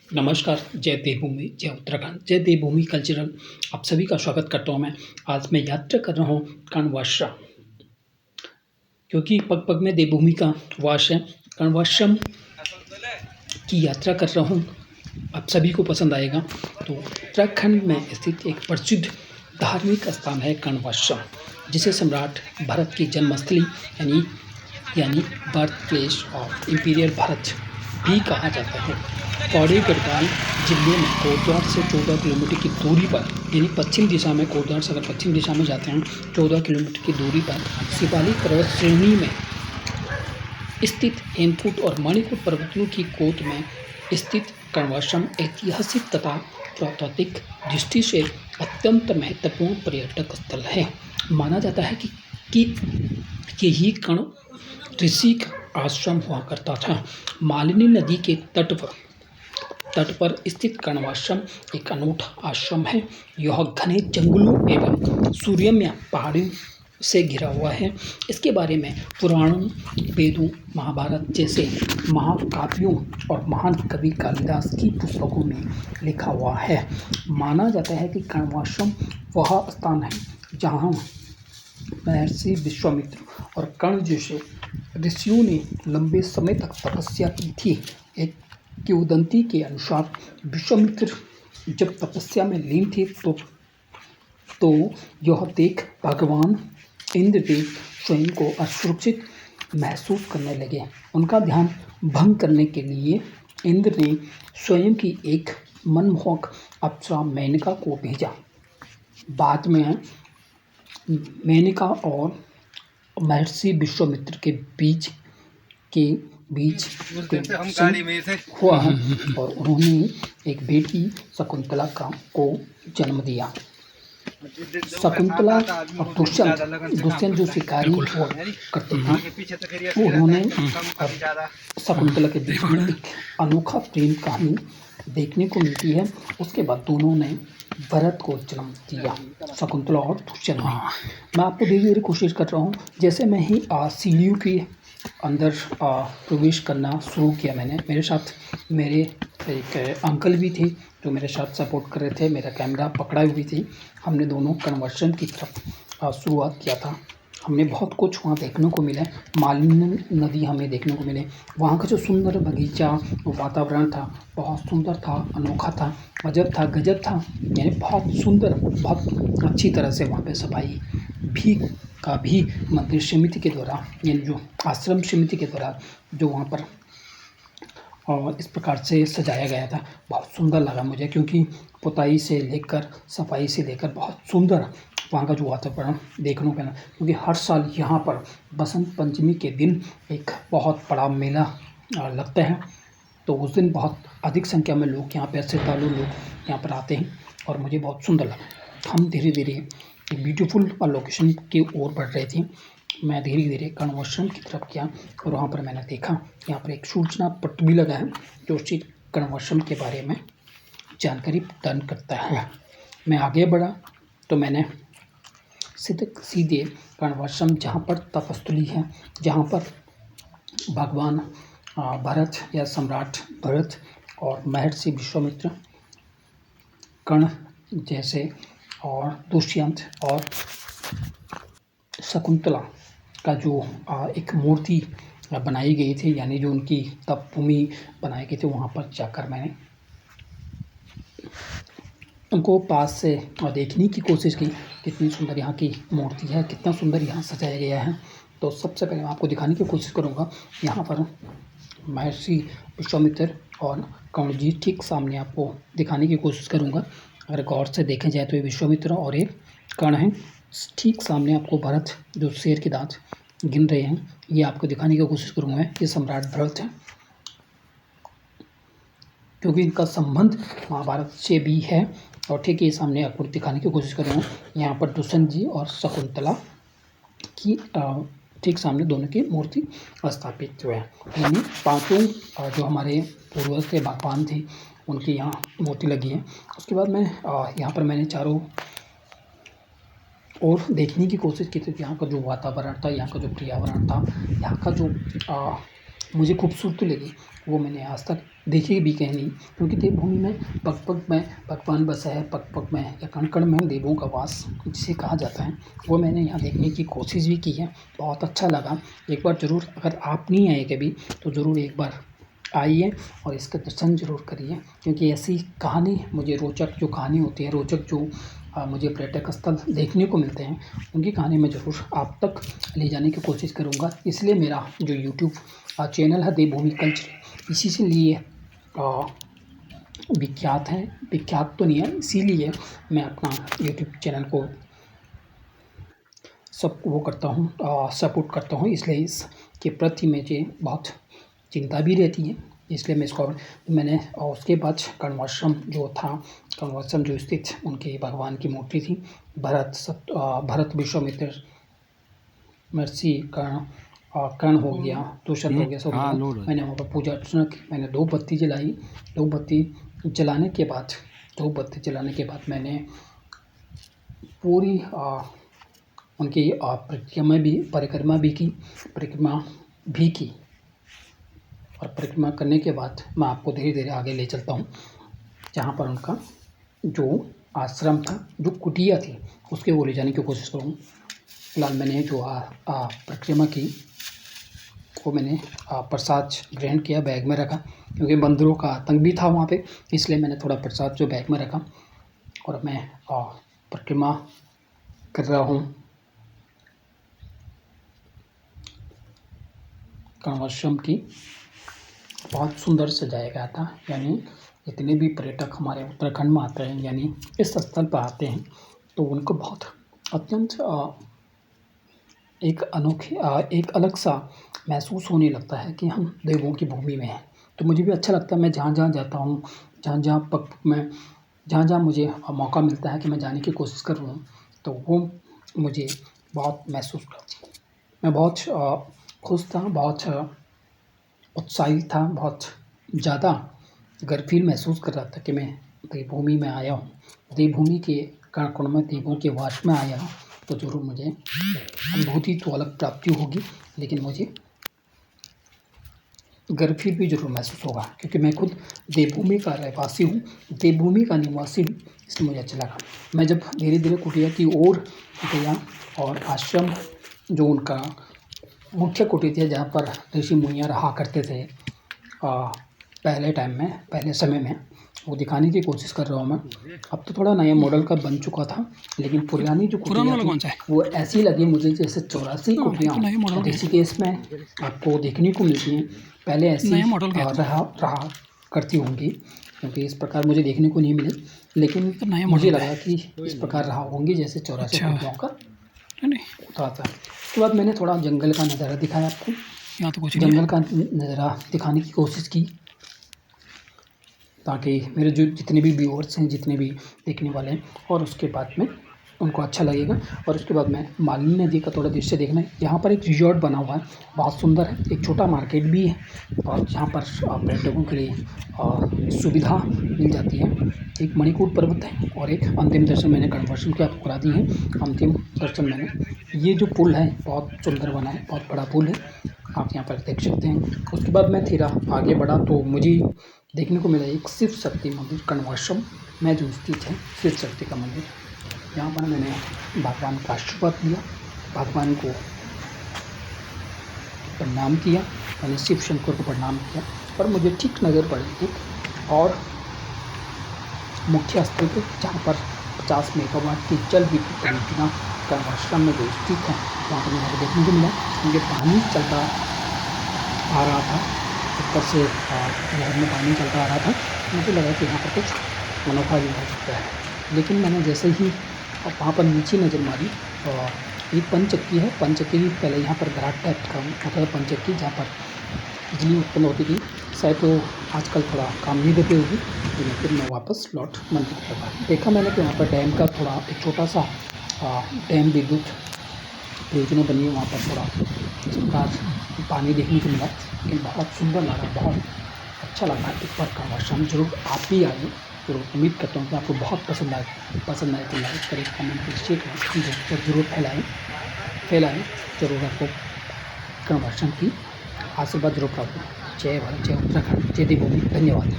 नमस्कार, जय देवभूमि, जय उत्तराखंड, जय देवभूमि कल्चरल आप सभी का स्वागत करता हूँ मैं। आज मैं यात्रा कर रहा हूँ कर्णवाश्रम क्योंकि पग-पग में देवभूमि का वास है। कर्णवाश्रम की यात्रा कर रहा हूँ, आप सभी को पसंद आएगा। तो उत्तराखंड में स्थित एक प्रसिद्ध धार्मिक स्थान है कर्णवाश्रम, जिसे सम्राट भरत की जन्मस्थली यानी birth place of imperial Bharat भी कहा जाता है। पौड़ी गढ़वाल जिले में कोटद्वार से 14 किलोमीटर की दूरी पर यानी पश्चिम दिशा में कोटद्वार से अगर पश्चिम दिशा में जाते हैं 14 किलोमीटर की दूरी पर सिपाली पर्वत श्रेणी में स्थित हेमकूट और मणिकूट पर्वतों की गोद में स्थित कर्णवाश्रम ऐतिहासिक तथा पुरातात्विक दृष्टि से अत्यंत महत्वपूर्ण पर्यटक स्थल है। माना जाता है कि यही कर्ण ऋषि का आश्रम हुआ करता था। मालिनी नदी के तट पर स्थित कर्णवाश्रम एक अनूठा आश्रम है। यह घने जंगलों एवं सूर्यम्य पहाड़ियों से घिरा हुआ है। इसके बारे में पुराणों, वेदों, महाभारत जैसे महाकाव्यों और महान कवि कालिदास की पुस्तकों में लिखा हुआ है। माना जाता है कि कर्णवाश्रम वह स्थान है जहाँ महर्षि विश्वामित्र और कर्ण जैसे ऋषियों ने लंबे समय तक तपस्या की थी। एक किंवदंती के अनुसार विश्वामित्र जब तपस्या में लीन थे तो यह देख भगवान इंद्रदेव स्वयं को असुरक्षित महसूस करने लगे। उनका ध्यान भंग करने के लिए इंद्र ने स्वयं की एक मनमोहक अप्सरा मेनका को भेजा। बाद में मेनका और महर्षि विश्वामित्र के बीच हुआ और उन्होंने एक बेटी शकुंतला को जन्म दिया। शकुंतला और दुष्यंत जो शिकारी करते हैं उन्होंने शकुंतला के बीच में एक अनोखा प्रेम कहानी देखने को मिलती है। उसके बाद दोनों ने भरत को जन्म दिया, शकुंतला और दुष्यंत ने। मैं आपको धीरे धीरे कोशिश कर रहा हूँ। जैसे मैं ही सीढ़ियों के अंदर प्रवेश करना शुरू किया मैंने, मेरे साथ मेरे एक अंकल भी थे जो मेरे साथ सपोर्ट कर रहे थे, मेरा कैमरा पकड़ाए हुए थे। हमने दोनों कर्णवाश्रम की तरफ शुरुआत किया था। हमने बहुत कुछ वहाँ देखने को मिला। मालिनी नदी हमें देखने को मिले। वहाँ का जो सुंदर बगीचा, वो वातावरण था, बहुत सुंदर था, अनोखा था, अजब था, गजब था। यानी बहुत सुंदर, बहुत अच्छी तरह से वहाँ पे सफाई भी मंदिर समिति के द्वारा यानी जो आश्रम समिति के द्वारा जो वहाँ पर और इस प्रकार से सजाया गया था। बहुत सुंदर लगा मुझे, क्योंकि पुताई से लेकर सफाई से लेकर बहुत सुंदर वहाँ का जो वातावरण देखने को मिला। क्योंकि हर साल यहाँ पर बसंत पंचमी के दिन एक बहुत बड़ा मेला लगता है, तो उस दिन बहुत अधिक संख्या में लोग यहाँ पर श्रद्धालु लोग यहाँ पर आते हैं और मुझे बहुत सुंदर लगा। हम धीरे धीरे एक ब्यूटीफुल लोकेशन की ओर बढ़ रहे थे। मैं धीरे धीरे कर्णवाश्रम की तरफ गया और वहाँ पर मैंने देखा यहाँ पर एक सूचना पट्ट भी लगा है जो उसी कर्णवाश्रम के बारे में जानकारी प्रदान करता है। मैं आगे बढ़ा तो मैंने सीधे कर्णवाश्रम जहाँ पर तपस्थली है, जहाँ पर भगवान भरत या सम्राट भरत और महर्षि विश्वामित्र, कर्ण जैसे और दुष्यंत और शकुंतला का जो एक मूर्ति बनाई गई थी, यानी जो उनकी तपभूमि बनाई गई थी, वहाँ पर जाकर मैंने उनको पास से देखने की कोशिश की। कितनी सुंदर यहाँ की मूर्ति है, कितना सुंदर यहाँ सजाया गया है। तो सबसे पहले मैं आपको दिखाने की कोशिश करूँगा। यहाँ पर महर्षि विश्वामित्र और कर्ण जी ठीक सामने आपको दिखाने की कोशिश करूँगा। अगर गौर से देखा जाए तो ये विश्वामित्र और ये कर्ण हैं। ठीक सामने आपको भरत जो शेर के दांत गिन रहे हैं, ये आपको दिखाने की कोशिश करूँगा। ये सम्राट भरत है, क्योंकि इनका संबंध महाभारत से भी है। और ठीक ये सामने आपको दिखाने की कोशिश कर रहा हूँ। यहाँ पर दुष्यंत जी और शकुंतला की ठीक सामने दोनों की मूर्ति स्थापित हुए हैं। यानी पांचों जो हमारे पूर्वज थे, भगवान थे, उनकी यहाँ मूर्ति लगी है। उसके बाद मैं यहाँ पर मैंने चारों और देखने की कोशिश की थी। यहाँ का जो वातावरण था, यहाँ का जो पर्यावरण था, यहाँ का जो मुझे खूबसूरती लगी, वो मैंने आज तक देखी भी कहीं नहीं, क्योंकि देवभूमि में पग-पग में भगवान बसा है, पग-पग में या कण-कण में देवों का वास जिसे कहा जाता है, वो मैंने यहाँ देखने की कोशिश भी की है। बहुत अच्छा लगा। एक बार ज़रूर, अगर आप नहीं आए कभी तो ज़रूर एक बार आइए और इसके दर्शन ज़रूर करिए, क्योंकि ऐसी कहानी मुझे रोचक जो कहानी होती है, रोचक जो मुझे पर्यटक स्थल देखने को मिलते हैं, उनकी कहानी मैं ज़रूर आप तक ले जाने की कोशिश करूँगा। इसलिए मेरा जो यूट्यूब चैनल है देवभूमि कल्चर, इसी से लिए विख्यात है। विख्यात तो नहीं है, इसीलिए मैं अपना यूट्यूब चैनल को वो करता हूँ, सपोर्ट करता हूँ। इसलिए इसके प्रति मुझे बहुत चिंता भी रहती है, इसलिए मैं इसको मैंने उसके बाद कण्वाश्रम जो था, कण्वाश्रम जो स्थित उनके भगवान की मूर्ति थी, भरत विश्वामित्र महर्षि कर्ण हो गया, दुष्यंत हो गया, सब हो गया। मैंने वहाँ पर पूजा अर्चना की, मैंने 2 बत्ती जलाई। 2 बत्ती जलाने के बाद मैंने पूरी उनकी परिक्रमा भी की। और परिक्रमा करने के बाद मैं आपको धीरे-धीरे आगे ले चलता हूँ, जहाँ पर उनका जो आश्रम था, जो कुटिया थी, उसके वो ले जाने की कोशिश करूँगा। फिलहाल मैंने जो परिक्रमा की, वो मैंने प्रसाद ग्रहण किया, बैग में रखा, क्योंकि बंदरों का आतंक भी था वहाँ पे, इसलिए मैंने थोड़ा प्रसाद जो बैग में रखा और मैं परिक्रमा कर रहा हूँ। कण्वाश्रम की बहुत सुंदर सजाया गया था, यानी जितने भी पर्यटक हमारे उत्तराखंड में आते हैं, यानी इस स्थल पर आते हैं, तो उनको बहुत अत्यंत एक अलग सा महसूस होने लगता है कि हम देवों की भूमि में हैं। तो मुझे भी अच्छा लगता है, मैं जहाँ-जहाँ जाता हूँ, जहाँ-जहाँ मुझे मौका मिलता है कि मैं जाने की कोशिश कर रहा हूँ, तो वो मुझे बहुत महसूस करती है। मैं बहुत खुश था, बहुत उत्साहित था, बहुत ज़्यादा गर्व फ़ील महसूस कर रहा था कि मैं देवभूमि में आया हूँ, देवभूमि के कण-कण में देवों के वास में आया हूँ। तो ज़रूर मुझे अनुभूति तो अलग प्राप्ति होगी, लेकिन मुझे गर्व फ़ील भी ज़रूर महसूस होगा, क्योंकि मैं खुद देवभूमि का रहवासी हूँ, देवभूमि का निवासी हूँ, इसलिए मुझे अच्छा लगा। मैं जब धीरे-धीरे कुटिया की ओर गया और आश्रम जो उनका मुख्य कुटीर, जहाँ पर ऋषि मुनियाँ रहा करते थे पहले समय में, वो दिखाने की कोशिश कर रहा हूँ मैं। अब तो थोड़ा नया मॉडल का बन चुका था, लेकिन पुरानी जो कुटिया थी वो ऐसी लगी मुझे जैसे 84 कुटियाँ ऋषिकेश में आपको देखने को मिलती हैं, पहले ऐसी रहा करती होंगी, क्योंकि इस प्रकार मुझे देखने को नहीं मिली, लेकिन मुझे लगा कि इस प्रकार रहा होंगी जैसे 84 कुटियाओं का होता था। उसके बाद मैंने थोड़ा जंगल का नज़ारा दिखाया आपको, यहाँ तो कुछ जंगल का नज़ारा दिखाने की कोशिश की, ताकि मेरे जो जितने भी व्यूअर्स हैं, जितने भी देखने वाले हैं, और उसके बाद में उनको अच्छा लगेगा। और उसके बाद मैं मालिनी नदी का थोड़ा दृश्य देखना है। यहाँ पर एक रिज़ॉर्ट बना हुआ है, बहुत सुंदर है, एक छोटा मार्केट भी है, और जहाँ पर पर्यटकों के लिए सुविधा मिल जाती है। एक मणिकूट पर्वत है और एक अंतिम दर्शन मैंने कण्वाश्रम की आपको करा दी है। अंतिम दर्शन मैंने, ये जो पुल है बहुत सुंदर बना है, बहुत बड़ा पुल है, आप यहाँ पर देख सकते हैं। उसके बाद मैं थोड़ा आगे बढ़ा तो मुझे देखने को मिला एक शिव शक्ति मंदिर, कण्वाश्रम में जो स्थित है शिव शक्ति का मंदिर। यहाँ पर मैंने भगवान का आशीर्वाद लिया, भगवान को प्रणाम किया, मैंने शिव शंकर को प्रणाम किया, और मुझे ठीक नज़र पड़ी एक और मुख्य स्थल पे, जहाँ पर 50 मेगावाट की जल विद्युत परियोजना कण्वाश्रम में जो स्थित है, वहाँ पर मुझे देखने को मिला। क्योंकि पानी चलता आ रहा था, ऊपर से नहर में पानी चलता आ रहा था, मुझे लगा कि यहाँ पर कुछ अनोखा भी हो सकता है। लेकिन मैंने जैसे ही वहाँ पर नीचे नज़र मारी, एक पंचक्की है, पंचक्की की पहले यहाँ पर घाट टाइप का होता है, पंचक्की जहाँ पर बिजली उत्पन्न होती थी, शायद तो आजकल थोड़ा काम नहीं देती होगी, लेकिन फिर मैं वापस लौट मंदिर की तरफ देखा मैंने कि वहाँ पर डैम का थोड़ा एक छोटा सा डैम विद्युत परियोजना बनी है, वहाँ पर थोड़ा इस प्रकार पानी देखने को मिला, लेकिन बहुत सुंदर लगा, बहुत अच्छा लगा। एक बार कण्वाश्रम जरूर आप भी आइए, जरूर उम्मीद करता हूँ कि आपको बहुत पसंद आए तो लाइक करें, कमेंट करें, शेयर करें, जरूर फैलाएँ, जरूर आपको कण्वाश्रम की आशीर्वाद जरूर प्राप्त हो। जय भारत, जय उत्तराखंड, जय देवभूमि। धन्यवाद।